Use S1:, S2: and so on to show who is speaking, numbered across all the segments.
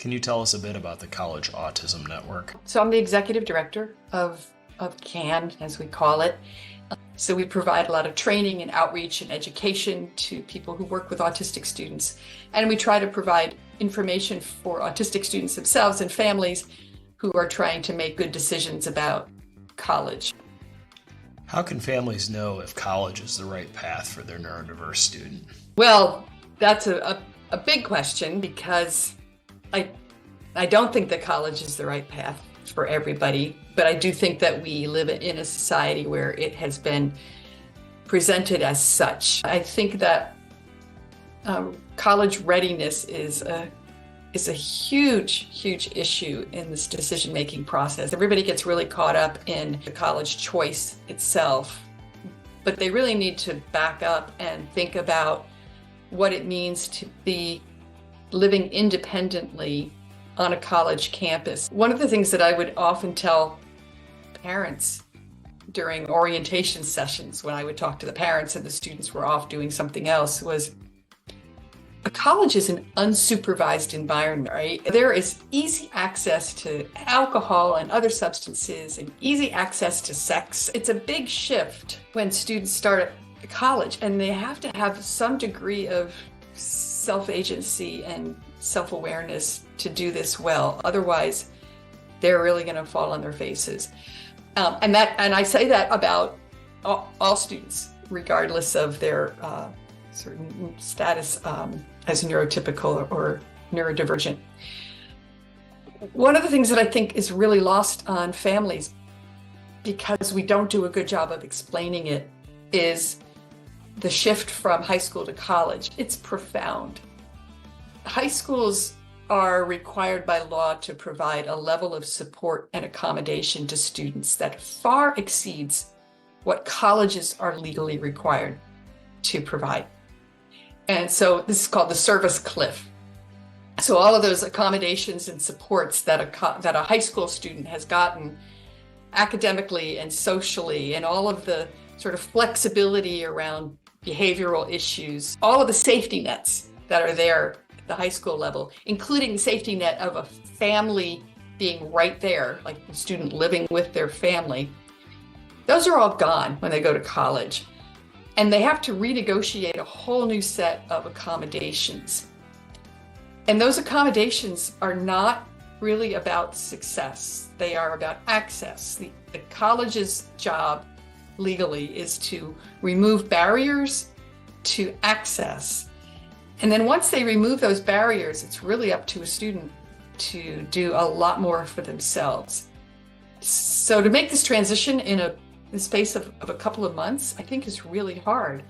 S1: Can you tell us a bit about the College Autism Network?
S2: So I'm the executive director of CAN, as we call it. So we provide a lot of training and outreach and education to people who work with autistic students. And we try to provide information for autistic students themselves and families who are trying to make good decisions about college.
S1: How can families know if college is the right path for their neurodiverse student?
S2: Well, that's a big question, because I don't think that college is the right path for everybody, but I do think that we live in a society where it has been presented as such. I think that college readiness is a huge issue in this decision-making process. Everybody gets really caught up in the college choice itself, but they really need to back up and think about what it means to be living independently on a college campus. One of the things that I would often tell parents during orientation sessions, when I would talk to the parents and the students were off doing something else, was a college is an unsupervised environment, right? There is easy access to alcohol and other substances and easy access to sex. It's a big shift when students start at college, and they have to have some degree of self-agency and self-awareness to do this well. Otherwise, they're really going to fall on their faces. And I say that about all students, regardless of their certain status as neurotypical or neurodivergent. One of the things that I think is really lost on families, because we don't do a good job of explaining it, is the shift from high school to college. It's profound. High schools are required by law to provide a level of support and accommodation to students that far exceeds what colleges are legally required to provide. And so this is called the service cliff. So all of those accommodations and supports that a high school student has gotten academically and socially, and all of the sort of flexibility around behavioral issues, all of the safety nets that are there at the high school level, including the safety net of a family being right there, like the student living with their family, those are all gone when they go to college. And they have to renegotiate a whole new set of accommodations. And those accommodations are not really about success. They are about access. The college's job legally is to remove barriers to access. And then once they remove those barriers, it's really up to a student to do a lot more for themselves. So to make this transition in the space of a couple of months, I think is really hard.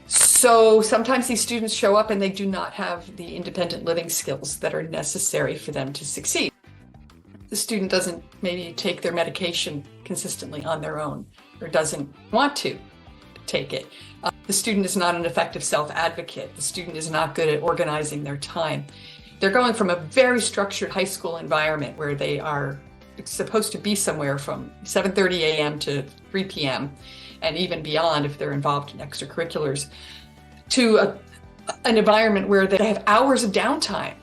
S2: So sometimes these students show up and they do not have the independent living skills that are necessary for them to succeed. The student doesn't maybe take their medication consistently on their own, or doesn't want to take it. The student is not an effective self-advocate. The student is not good at organizing their time. They're going from a very structured high school environment where they are supposed to be somewhere from 7:30 a.m. to 3 p.m. and even beyond if they're involved in extracurriculars, to an environment where they have hours of downtime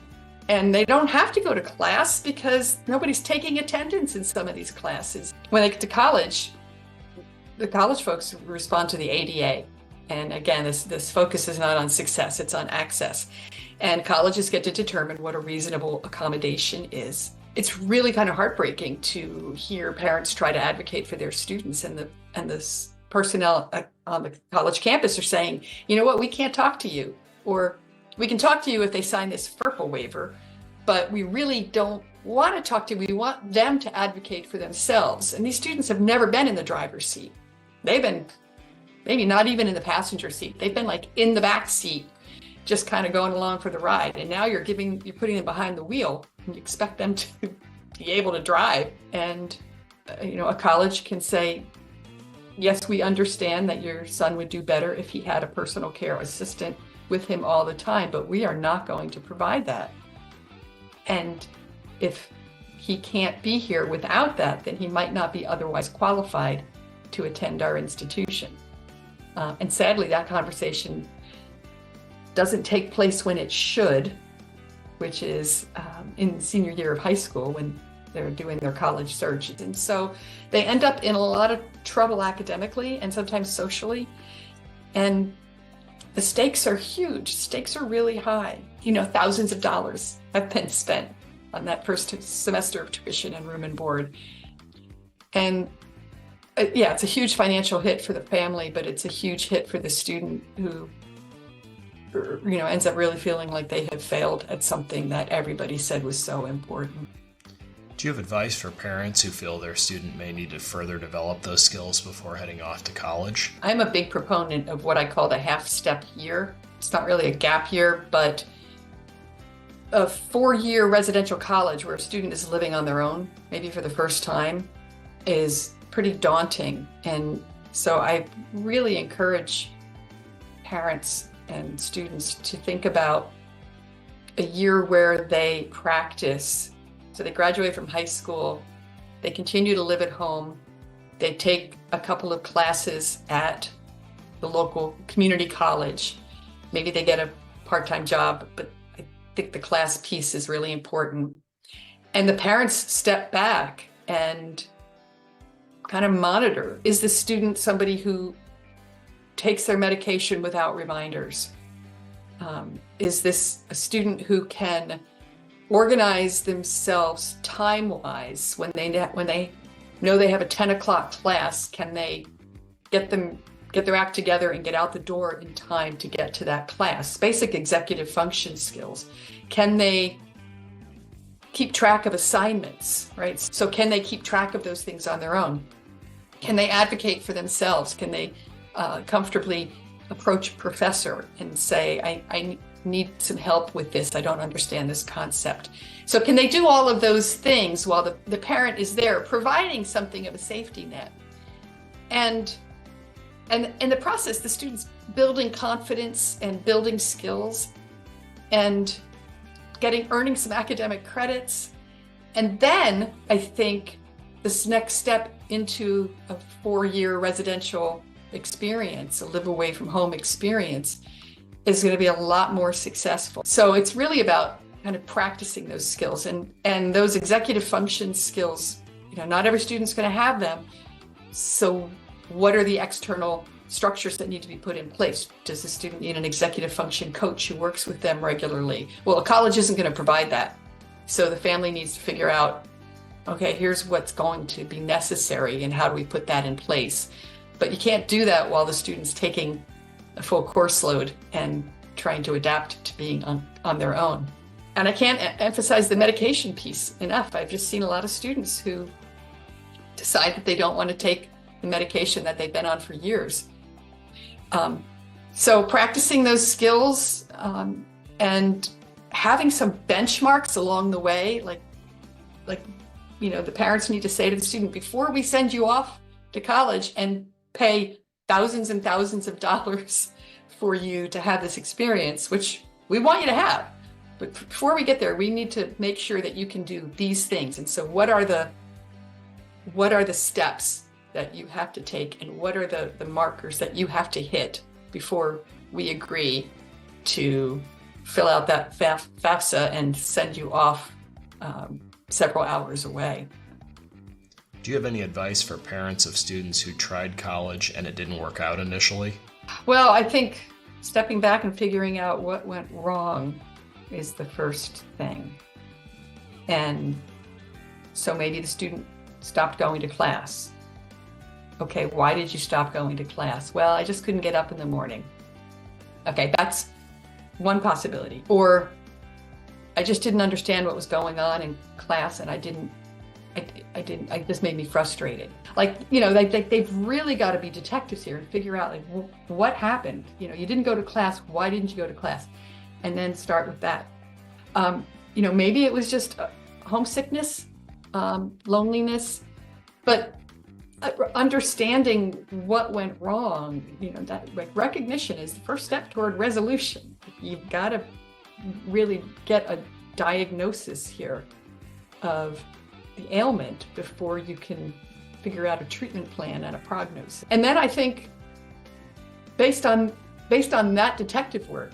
S2: and they don't have to go to class because nobody's taking attendance in some of these classes. When they get to college, the college folks respond to the ADA. And again, this focus is not on success, it's on access. And colleges get to determine what a reasonable accommodation is. It's really kind of heartbreaking to hear parents try to advocate for their students, and the personnel on the college campus are saying, you know what, we can't talk to you, or we can talk to you if they sign this FERPA waiver, but we really don't want to talk to you. We want them to advocate for themselves. And these students have never been in the driver's seat. They've been maybe not even in the passenger seat. They've been like in the back seat, just kind of going along for the ride. And now you're putting them behind the wheel, and you expect them to be able to drive. And a college can say, yes, we understand that your son would do better if he had a personal care assistant with him all the time, but we are not going to provide that. And if he can't be here without that, then he might not be otherwise qualified to attend our institution. And sadly, that conversation doesn't take place when it should. which is in senior year of high school when they're doing their college search. And so they end up in a lot of trouble academically and sometimes socially. And the stakes are huge. Stakes are really high. Thousands of dollars have been spent on that first semester of tuition and room and board. And it's a huge financial hit for the family, but it's a huge hit for the student who ends up really feeling like they have failed at something that everybody said was so important.
S1: Do you have advice for parents who feel their student may need to further develop those skills before heading off to college?
S2: I'm a big proponent of what I call the half-step year. It's not really a gap year, but a 4-year residential college where a student is living on their own, maybe for the first time, is pretty daunting. And so I really encourage parents and students to think about a year where they practice. So they graduate from high school, they continue to live at home, they take a couple of classes at the local community college. Maybe they get a part-time job, but I think the class piece is really important. And the parents step back and kind of monitor. Is the student somebody who takes their medication without reminders? Is this a student who can organize themselves time-wise when they know they have a 10 o'clock class? Can they get their act together and get out the door in time to get to that class? Basic executive function skills. Can they keep track of assignments, right? So can they keep track of those things on their own? Can they advocate for themselves? Can they comfortably approach a professor and say, I need some help with this. I don't understand this concept. So can they do all of those things while the parent is there providing something of a safety net? And in the process, the student's building confidence and building skills and earning some academic credits. And then I think this next step into a 4-year residential experience, a live away from home experience, is going to be a lot more successful. So it's really about kind of practicing those skills and those executive function skills. Not every student's going to have them. So what are the external structures that need to be put in place? Does the student need an executive function coach who works with them regularly? Well, a college isn't going to provide that. So the family needs to figure out, okay, here's what's going to be necessary and how do we put that in place? But you can't do that while the student's taking a full course load and trying to adapt to being on their own. And I can't emphasize the medication piece enough. I've just seen a lot of students who decide that they don't want to take the medication that they've been on for years. So practicing those skills and having some benchmarks along the way, like the parents need to say to the student, before we send you off to college and pay thousands and thousands of dollars for you to have this experience, which we want you to have. But before we get there, we need to make sure that you can do these things. And so what are the steps that you have to take, and what are the markers that you have to hit before we agree to fill out that FAFSA and send you off several hours away?
S1: Do you have any advice for parents of students who tried college and it didn't work out initially?
S2: Well, I think stepping back and figuring out what went wrong is the first thing. And so maybe the student stopped going to class. Okay, why did you stop going to class? Well, I just couldn't get up in the morning. Okay, that's one possibility. Or I just didn't understand what was going on in class and it just made me frustrated. They've really got to be detectives here and figure out what happened. You didn't go to class. Why didn't you go to class? And then start with that. Maybe it was just homesickness, loneliness, but understanding what went wrong, that recognition is the first step toward resolution. You've got to really get a diagnosis here of the ailment before you can figure out a treatment plan and a prognosis. And then I think based on that detective work,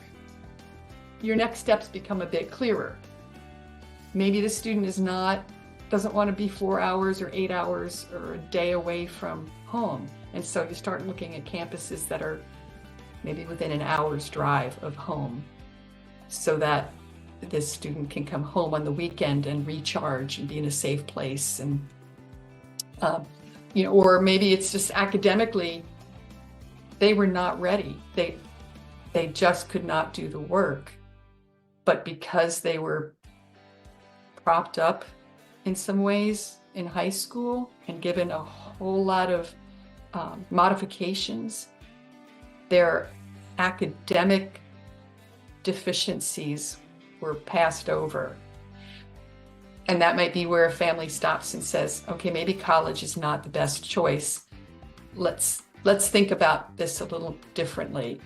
S2: your next steps become a bit clearer. maybe the student doesn't want to be 4 hours or 8 hours or a day away from home. And so you start looking at campuses that are maybe within an hour's drive of home, so that this student can come home on the weekend and recharge and be in a safe place. And or maybe it's just academically they were not ready. They just could not do the work. But because they were propped up in some ways in high school and given a whole lot of modifications, their academic deficiencies were passed over. And that might be where a family stops and says, okay, maybe college is not the best choice. Let's think about this a little differently.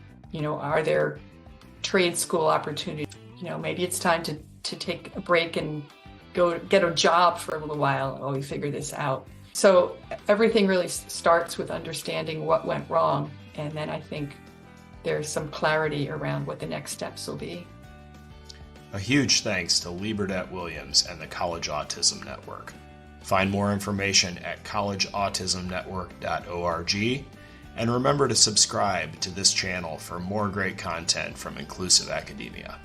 S2: Are there trade school opportunities? Maybe it's time to take a break and go get a job for a little while while we figure this out. So everything really starts with understanding what went wrong. And then I think there's some clarity around what the next steps will be.
S1: A huge thanks to Lee Burdette Williams and the College Autism Network. Find more information at collegeautismnetwork.org, and remember to subscribe to this channel for more great content from inclusive academia.